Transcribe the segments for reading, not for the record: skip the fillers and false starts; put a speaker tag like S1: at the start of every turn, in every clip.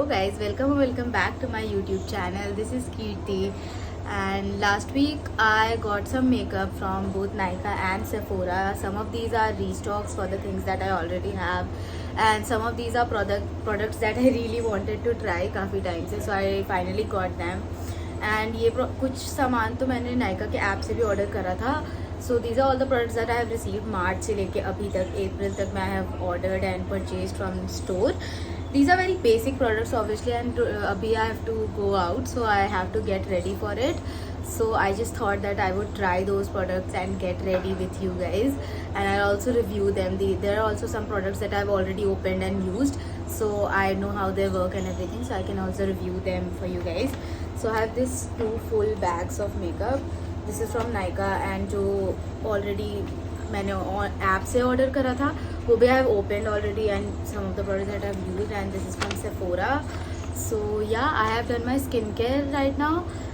S1: Hello guys, welcome back to my YouTube channel. This is Kirti, and last week I got some makeup from both Nykaa and Sephora. Some of these are restocks for the things that I already have, and some of these are products that I really wanted to try काफ़ी time से, so I finally got them. And ये कुछ सामान तो मैंने Nykaa के app से भी ऑर्डर करा था. So these are all the products that I have received मार्च से लेके अभी तक अप्रैल तक मैं have ordered and purchased from store. These are very basic products obviously, and abhi I have to go out, so I have to get ready for it. So I just thought that I would try those products and get ready with you guys, and I'll also review them. There are also some products that I've already opened and used, so I know how they work and everything, so I can also review them for you guys. So I have this 2 full bags of makeup. This is from Nykaa, and जो already मैंने app से order करा था वो भी I have opened already, and some of the products that I have used, and this is from Sephora. So yeah, I have done my skincare right now.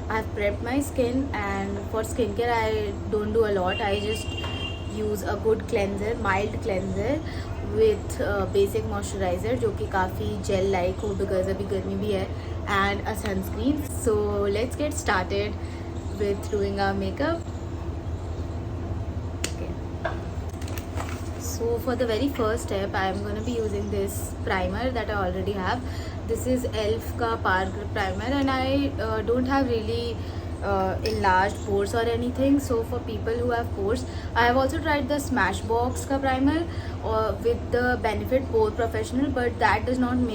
S1: I have prepped my skin, and for skincare I don't do a lot. I just use a good cleanser, mild cleanser with basic moisturizer जो कि काफ़ी gel like हो because अभी गर्मी भी है, and a sunscreen. So let's get started with doing our makeup. So for the very first step, I am going to be using this primer that I already have. This is ELF का Power Grip Primer, and I don't have really enlarged pores or anything. So for people who have pores, I have also tried the Smashbox का primer with the Benefit Pore Professional, but that does not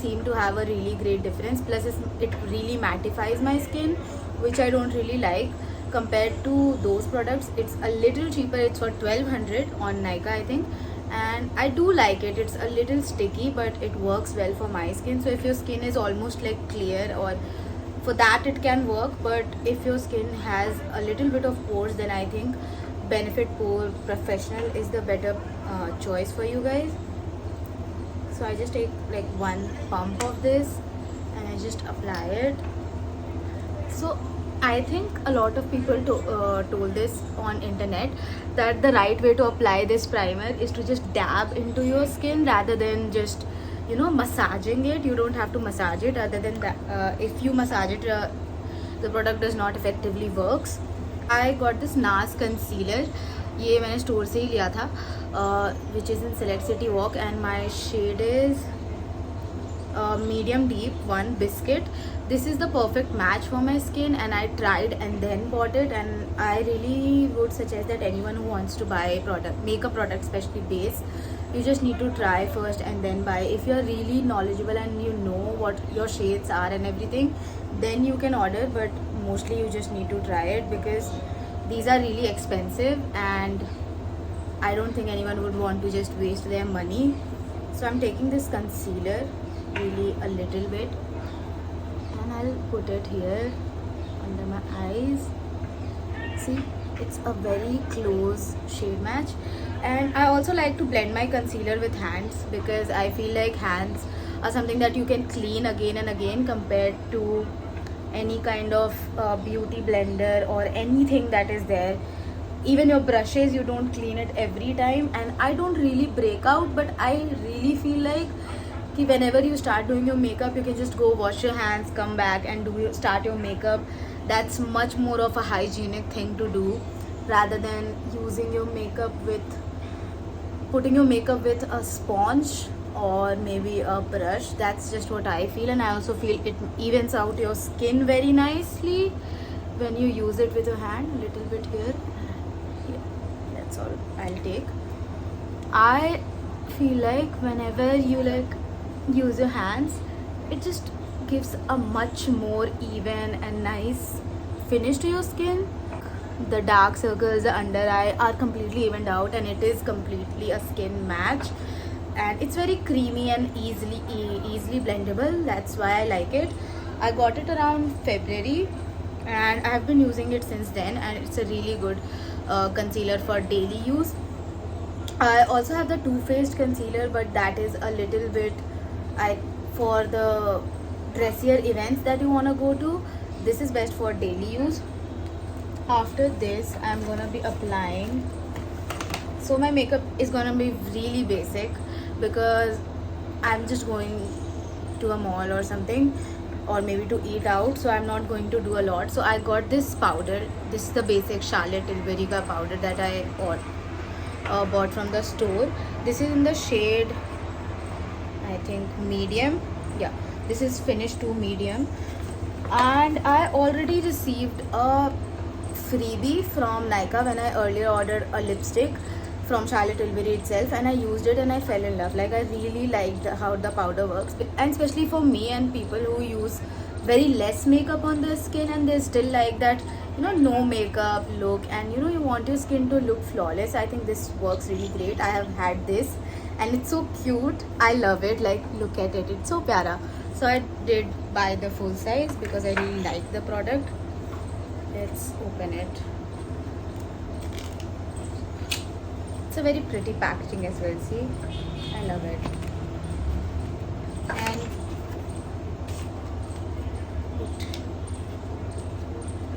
S1: seem to have a really great difference. Plus it really mattifies my skin, which I don't really like. Compared to those products, it's a little cheaper. It's for 1200 on Nykaa, I think, and I do like it. It's a little sticky, but it works well for my skin. So if your skin is almost like clear, or for that it can work, but if your skin has a little bit of pores, then I think Benefit Pore Professional is the better choice for you guys. So I just take like one pump of this and I just apply it. So I think a lot of people told this on internet that the right way to apply this primer is to just dab into your skin rather than just massaging it. You don't have to massage it. Other than that, if you massage it, the product does not effectively works. I got this NARS concealer. ये मैंने store से ही लिया था, which is in Select City Walk, and my shade is medium deep 1 biscuit. This is the perfect match for my skin, and I tried and then bought it, and I really would suggest that anyone who wants to buy makeup product, especially base, you just need to try first and then buy. If you're really knowledgeable and you know what your shades are and everything, then you can order, but mostly you just need to try it because these are really expensive, and I don't think anyone would want to just waste their money. So I'm taking this concealer really a little bit, and I'll put it here under my eyes. See, it's a very close shade match, and I also like to blend my concealer with hands because I feel like hands are something that you can clean again and again compared to any kind of beauty blender or anything that is there. Even your brushes, you don't clean it every time, and I don't really break out, but I really feel like whenever you start doing your makeup, you can just go wash your hands, come back and start your makeup. That's much more of a hygienic thing to do rather than using your makeup with putting your makeup with a sponge or maybe a brush. That's just what I feel, and I also feel it evens out your skin very nicely when you use it with your hand. A little bit here. That's all I'll take. I feel like whenever you use your hands, it just gives a much more even and nice finish to your skin. The dark circles, the under eye are completely evened out, and it is completely a skin match, and it's very creamy and easily blendable. That's why I like it. I got it around February, and I have been using it since then, and it's a really good concealer for daily use. I also have the Too Faced concealer, but that is a little bit for the dressier events that you want to go to. This is best for daily use. After this, I'm gonna be applying. So my makeup is gonna be really basic because I'm just going to a mall or something, or maybe to eat out, so I'm not going to do a lot. So I got this powder. This is the basic Charlotte Tilbury ka powder that I bought from the store. This is in the shade, I think, medium. Yeah, this is finished to medium. And I already received a freebie from Nykaa when I earlier ordered a lipstick from Charlotte Tilbury itself, and I used it and I fell in love. Like, I really liked how the powder works, and especially for me and people who use very less makeup on their skin and they still like that, you know, no makeup look, and you know, you want your skin to look flawless. I think this works really great. I have had this and it's so cute. I love it. Like, look at it, it's so pyara. So I did buy the full size because I really like the product. Let's open it. It's a very pretty packaging as well. See, I love it. And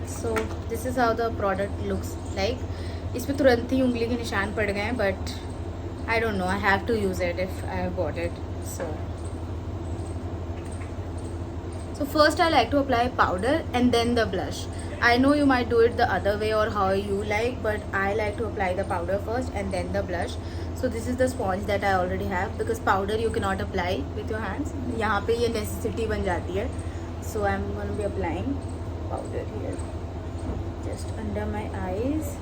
S1: so this is how the product looks like. इसमें तुरंत ही उंगली के निशान पड़ गए हैं, but I don't know, I have to use it if I have bought it. So first I like to apply powder and then the blush. I know you might do it the other way or how you like, but I like to apply the powder first and then the blush. So this is the sponge that I already have, because powder you cannot apply with your hands. यहाँ पे ये necessity बन जाती है. So I'm going to be applying powder here, just under my eyes.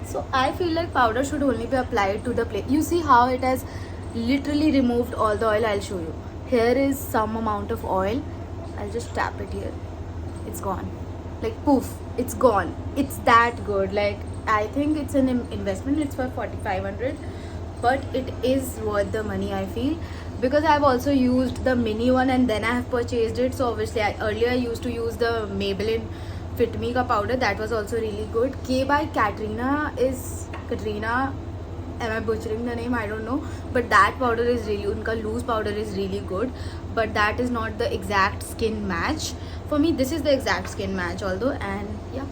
S1: So I feel like powder should only be applied to the place. You see how it has literally removed all the oil. I'll show you. Here is some amount of oil. I'll just tap it here. It's gone. Like poof, it's gone. It's that good. Like, I think it's an investment. It's for 4,500, but it is worth the money, I feel, because I've also used the mini one and then I have purchased it. So obviously earlier I used to use the Maybelline Fit Me ka powder. That was also really good. K by Katrina. Am I butchering the name? I don't know. But that powder is really, unka loose powder is really good. But that is not the exact skin match. For me, this is the exact skin match although. And yeah.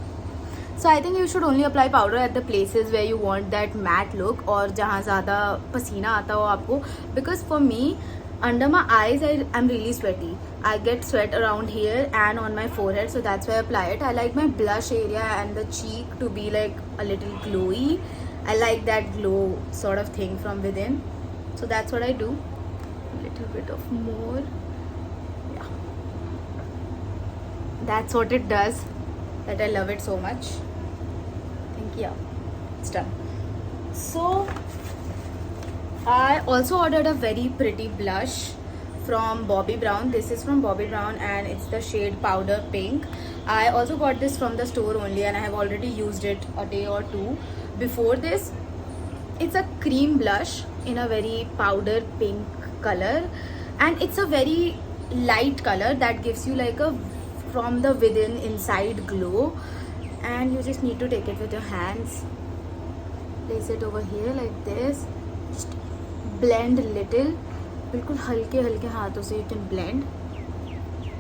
S1: So I think you should only apply powder at the places where you want that matte look, or जहाँ ज़्यादा पसीना आता हो आपको. Because for me, under my eyes, I'm really sweaty. I get sweat around here and on my forehead, so that's why I apply it. I like my blush area and the cheek to be like a little glowy. I like that glow sort of thing from within. So that's what I do. A little bit of more. Yeah. That's what it does. That I love it so much. I think, yeah, it's done. So I also ordered a very pretty blush from Bobbi Brown. This is from Bobbi Brown and it's the shade Powder Pink. I also got this from the store only and I have already used it a day or two before this. It's a cream blush in a very powder pink color, and it's a very light color that gives you like a from the within inside glow. And you just need to take it with your hands, place it over here like this, just blend a little, बिल्कुल हल्के हल्के हाथों से you can blend,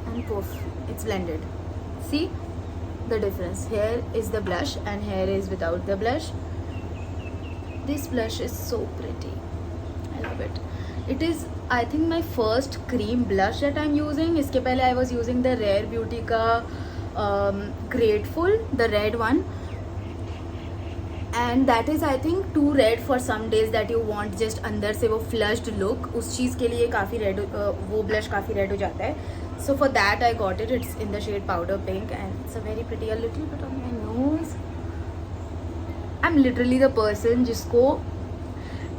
S1: and poof, it's blended. See the difference? Here is the blush and here is without the blush. This blush is so pretty. I love it. It is, I think, my first cream blush that I'm using. इसके पहले I was using the Rare Beauty का Grateful, the red one, and that is, I think, too red for some days that you want just अंदर से वो flushed look. उस चीज़ के लिए काफ़ी red, वो blush काफ़ी red हो जाता है. So for that I got it. It's in the shade Powder Pink and it's a very pretty. A little bit on my nose. I'm literally the person जिसको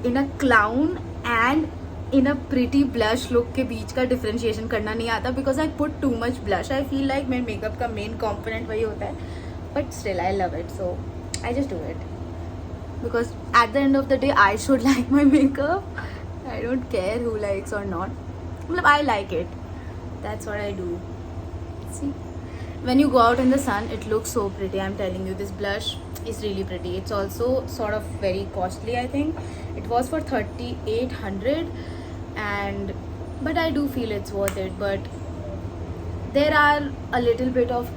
S1: in a clown and in a pretty blush look के बीच का differentiation करना नहीं आता, because I put too much blush. I feel like मेरे makeup का main component वही होता है, but still I love it, so I just do it because at the end of the day I should like my makeup. I don't care who likes or not. मतलब I like it. That's what I do. See, when you go out in the sun, it looks so pretty. I'm telling you, this blush is really pretty. It's also sort of very costly, I think. It was for 3,800, and but I do feel it's worth it. But there are a little bit of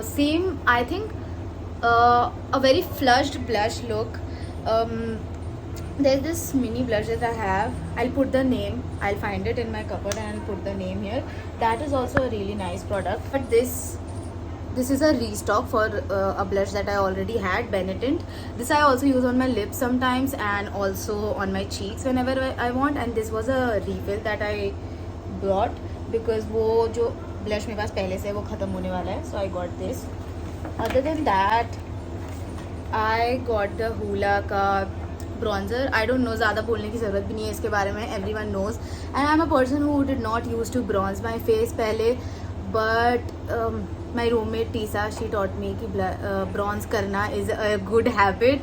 S1: same, I think, a very flushed blush look. There's this mini blush that I have. I'll put the name. I'll find it in my cupboard and I'll put the name here. That is also a really nice product. But this is a restock for a blush that I already had, Benetint. This I also use on my lips sometimes and also on my cheeks whenever I want. And this was a refill that I brought because वो जो blush मेरे पास पहले से वो ख़त्म होने वाला है. So I got this. Other than that, I got the Hoola का bronzer. I don't know, ज़्यादा बोलने की ज़रूरत भी नहीं है इसके बारे में. Everyone knows. And I'm a person who did not used to bronze my face पहले, but my roommate Tisa, she taught me कि bronze करना is a good habit.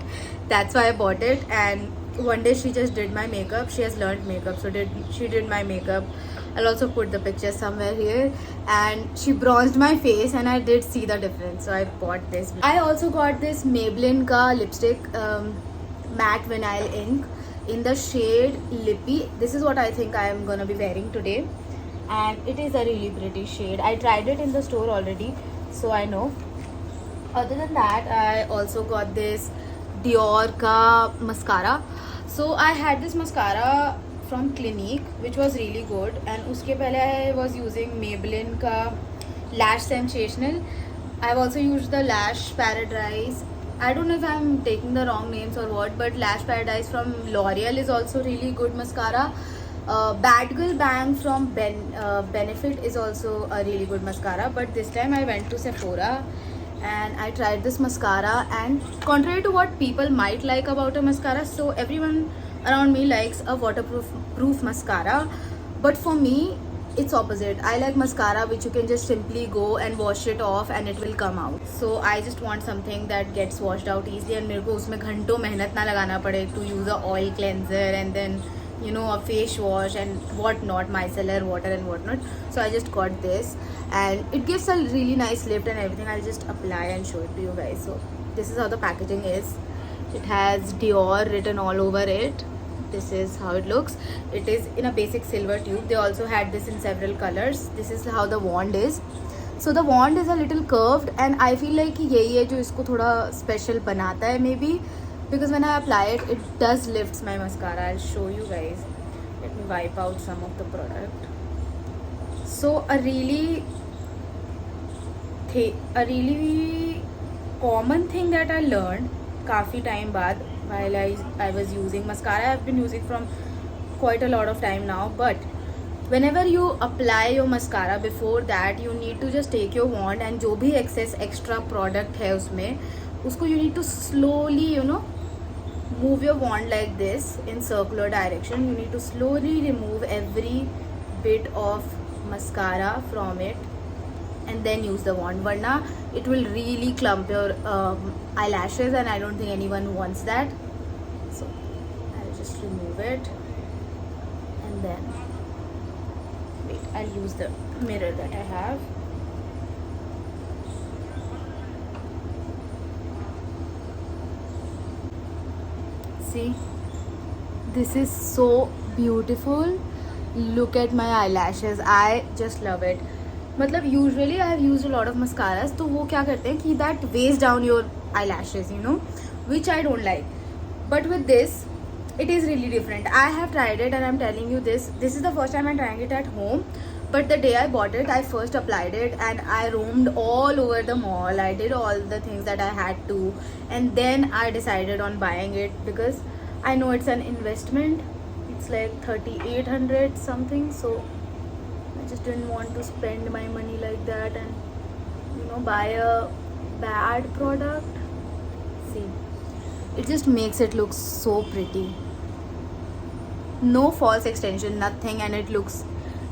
S1: That's why I bought it. And one day she just did my makeup. She has learned makeup, so she did my makeup. I'll also put the picture somewhere here. And she bronzed my face and I did see the difference, so I bought this. I also got this Maybelline ka lipstick, matte vinyl ink in the shade Lippy. This is what I think I am gonna be wearing today, and it is a really pretty shade. I tried it in the store already, so I know. Other than that, I also got this Dior ka mascara. So I had this mascara from Clinique, which was really good, and uske pehle I was using Maybelline ka Lash Sensational. I've also used the Lash Paradise. I don't know if I'm taking the wrong names or what, but Lash Paradise from L'Oreal is also really good mascara. Bad Girl Bang from Benefit is also a really good mascara. But this time I went to Sephora and I tried this mascara, and contrary to what people might like about a mascara, so everyone around me likes a waterproof mascara, but for me it's opposite. I like mascara which you can just simply go and wash it off and it will come out. So I just want something that gets washed out easily and मेरे को उसमें घंटों मेहनत ना लगाना पड़े to use a oil cleanser and then, you know, a face wash and whatnot, micellar water and whatnot. So I just got this and it gives a really nice lift and everything. I'll just apply and show it to you guys. So this is how the packaging is. It has Dior written all over it. This is how it looks. It is in a basic silver tube. They also had this in several colors. This is how the wand is. So the wand is a little curved and I feel like यही है जो इसको थोड़ा special बनाता है maybe, because when I apply it, it does lifts my mascara. I'll show you guys. Let me wipe out some of the product. So a really common thing that I learned काफ़ी time बाद while I was using mascara. I've been using from quite a lot of time now, but whenever you apply your mascara, before that you need to just take your wand and जो भी excess extra product है उसमें उसको you need to slowly, you know, move your wand like this in circular direction. You need to slowly remove every bit of mascara from it and then use the wand, varna it will really clump your eyelashes and I don't think anyone wants that. So I'll just remove it and then wait, I'll use the mirror that I have. See, this is so beautiful. Look at my eyelashes. I just love it. मतलब usually I have used a lot of mascaras, तो वो क्या करते हैं कि that weighs down your eyelashes, you know, which I don't like. But with this, it is really different. I have tried it and I'm telling you this is the first time I'm trying it at home. But the day I bought it, I first applied it and I roamed all over the mall. I did all the things that I had to, and then I decided on buying it because I know it's an investment. It's like 3,800 something, so I just didn't want to spend my money like that and, you know, buy a bad product. See, it just makes it look so pretty. No false extension, nothing, and it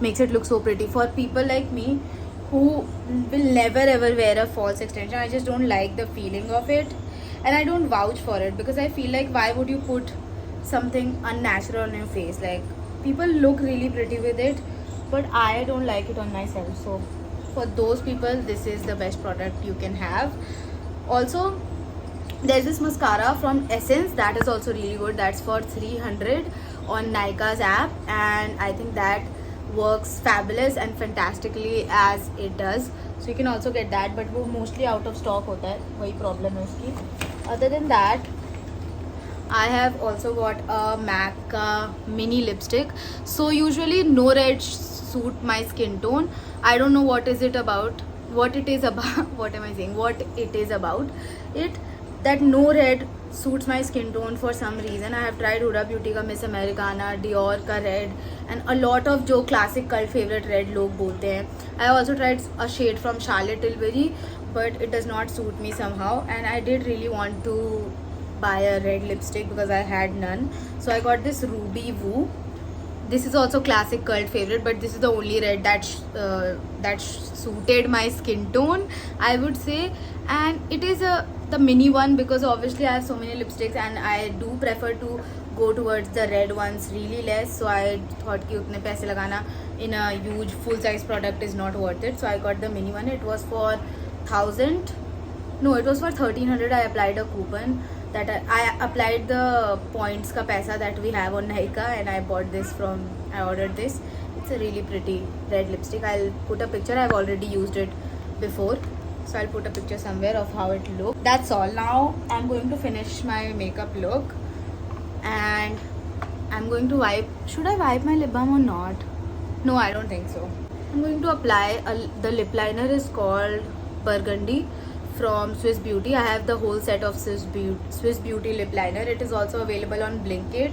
S1: makes it look so pretty. For people like me who will never ever wear a false extension, I just don't like the feeling of it and I don't vouch for it because I feel like why would you put something unnatural on your face? Like, people look really pretty with it, but I don't like it on myself. So for those people, this is the best product you can have. Also, there's this mascara from Essence that is also really good. That's for 300 on Nykaa's app, and I think that works fabulous and fantastically as it does. So you can also get that, but वो mostly out of stock होता है, वही problem है उसकी. Other than that, I have also got a MAC का mini lipstick. So usually no red suit my skin tone. I don't know what is it about. What it is about. What am I saying? What it is about. It that no red suits my skin tone for some reason. I have tried Huda Beauty का Miss Americana, Dior का red, and a lot of जो classic cult favorite red लोग बोलते हैं. I also tried a shade from Charlotte Tilbury, but it does not suit me somehow. And I did really want to buy a red lipstick because I had none. So I got this Ruby Woo. This is also classic cult favorite, but this is the only red that suited my skin tone, I would say. And it is the mini one because obviously I have so many lipsticks and I do prefer to go towards the red ones really less. So I thought कि उतने पैसे लगाना in a huge full size product is not worth it. So I got the mini one. It was for 1,000. No, it was for 1,300. I applied a coupon that I applied the points का पैसा that we have on Nykaa, and I bought this from. I ordered this. It's a really pretty red lipstick. I'll put a picture. I've already used it before, so I'll put a picture somewhere of how it looks. That's all. Now I'm going to finish my makeup look, and I'm going to wipe. Should I wipe my lip balm or not? No, I don't think so. I'm going to apply the lip liner is called Burgundy from Swiss Beauty. I have the whole set of Swiss Beauty lip liner. It is also available on Blinkit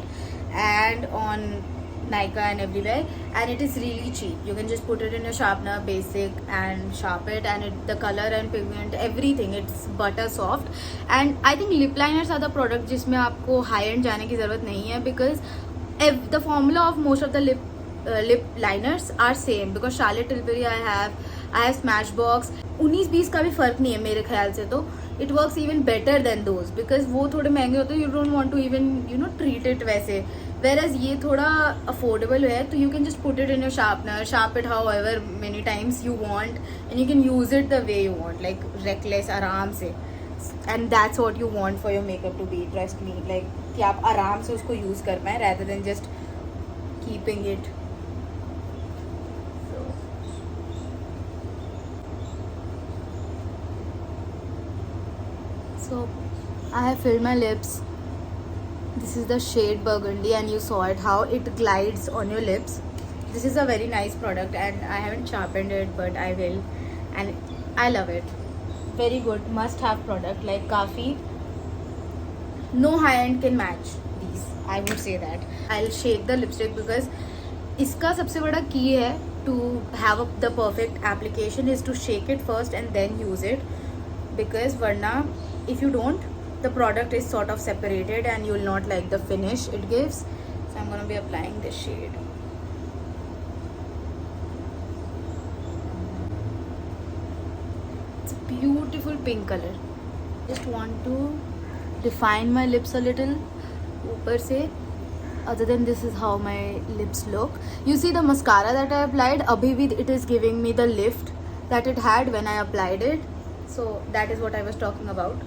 S1: and on Nykaa and everywhere, and it is really cheap. You can just put it in a sharpener basic and sharp it, and the color and pigment, everything, it's butter soft. And I think lip liners are the product जिसमें आपको high end जाने की ज़रूरत नहीं है, because the formula of most of the lip liners are same. Because Charlotte Tilbury I have Smashbox. 19-20 का भी फ़र्क नहीं है मेरे ख्याल से. तो it works even better than those because वो थोड़े महंगे होते हैं. You don't want to even treat it वैसे. Whereas ये थोड़ा affordable है, तो you can just put it in your sharpener, sharp it however many times you want, and you can use it the way you want, like reckless, आराम से. And that's what you want for your makeup to be. Trust me, like कि आप आराम से उसको use कर पाएं rather than just keeping it. So I have filled my lips. This is the shade Burgundy, and you saw it how it glides on your lips. This is a very nice product, and I haven't sharpened it, but I will, and I love it. Very good, must have product. Like काफी, no high end can match these. I would say that. I'll shake the lipstick because इसका सबसे बड़ा key है to have the perfect application is to shake it first and then use it, because वरना if you don't, the product is sort of separated and you will not like the finish it gives. So I'm going to be applying this shade. It's a beautiful pink color. Just want to define my lips a little ऊपर से. Other than this is how my lips look. You see the mascara that I applied, abhi bhi it is giving me the lift that it had when I applied it. So that is what I was talking about.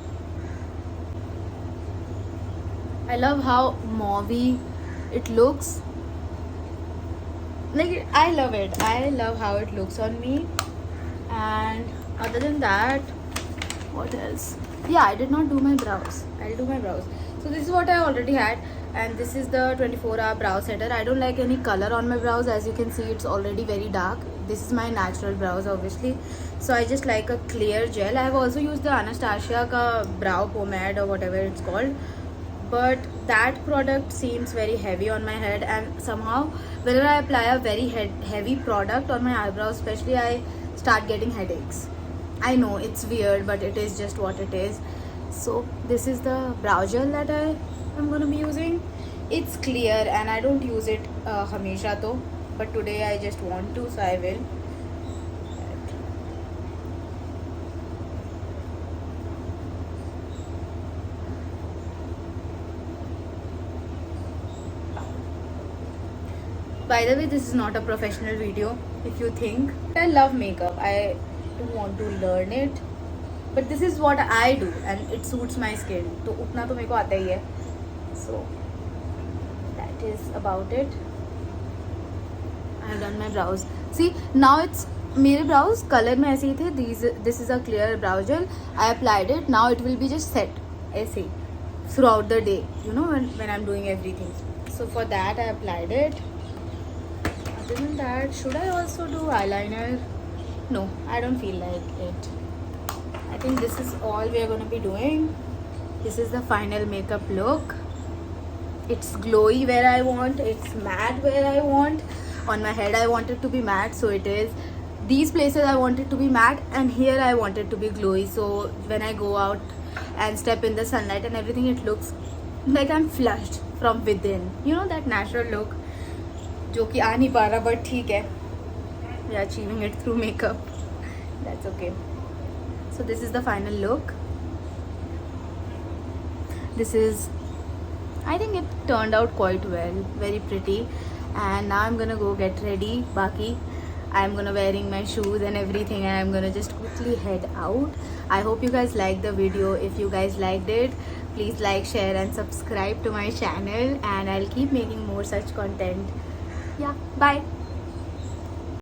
S1: I love how mauvey it looks. Like, I love it. I love how it looks on me. And other than that, what else? Yeah, I did not do my brows. I'll do my brows. So this is what I already had, and this is the 24-hour brow setter. I don't like any color on my brows. As you can see, it's already very dark. This is my natural brows, obviously. So I just like a clear gel. I have also used the Anastasia ka brow pomade or whatever it's called, but that product seems very heavy on my head, and somehow whenever I apply a very heavy product on my eyebrows especially, I start getting headaches. I know it's weird, but it is just what it is. So this is the brow gel that I am going to be using. It's clear and I don't use it hamesha though, but today I just want to, so I will. By the way, this is not a professional video. If you think I love makeup, I do want to learn it, but this is what I do and it suits my skin. तो उतना तो मेरे को आता ही है. So that is about it. I have done my brows. See, now it's मेरे brows color में ऐसे ही थे. This is a clear brow gel. I applied it. Now it will be just set ऐसे ही throughout the day. You know when I'm doing everything. So for that I applied it. Other than that, should I also do eyeliner? No, I don't feel like it. I think this is all we are going to be doing. This is the final makeup look. It's glowy where I want, it's matte where I want. On my head I want it to be matte, so it is. These places I want it to be matte, and here I want it to be glowy, so when I go out and step in the sunlight and everything, it looks like I'm flushed from within. You know that natural look जो कि आ नहीं पा रहा, but ठीक है, we are achieving it through makeup. That's okay. So this is the final look. This is, I think it turned out quite well, very pretty. And now I'm gonna go get ready. Baki, I'm gonna wearing my shoes and everything, and I'm gonna just quickly head out. I hope you guys liked the video. If you guys liked it, please like, share and subscribe to my channel, and I'll keep making more such content. Yeah, bye.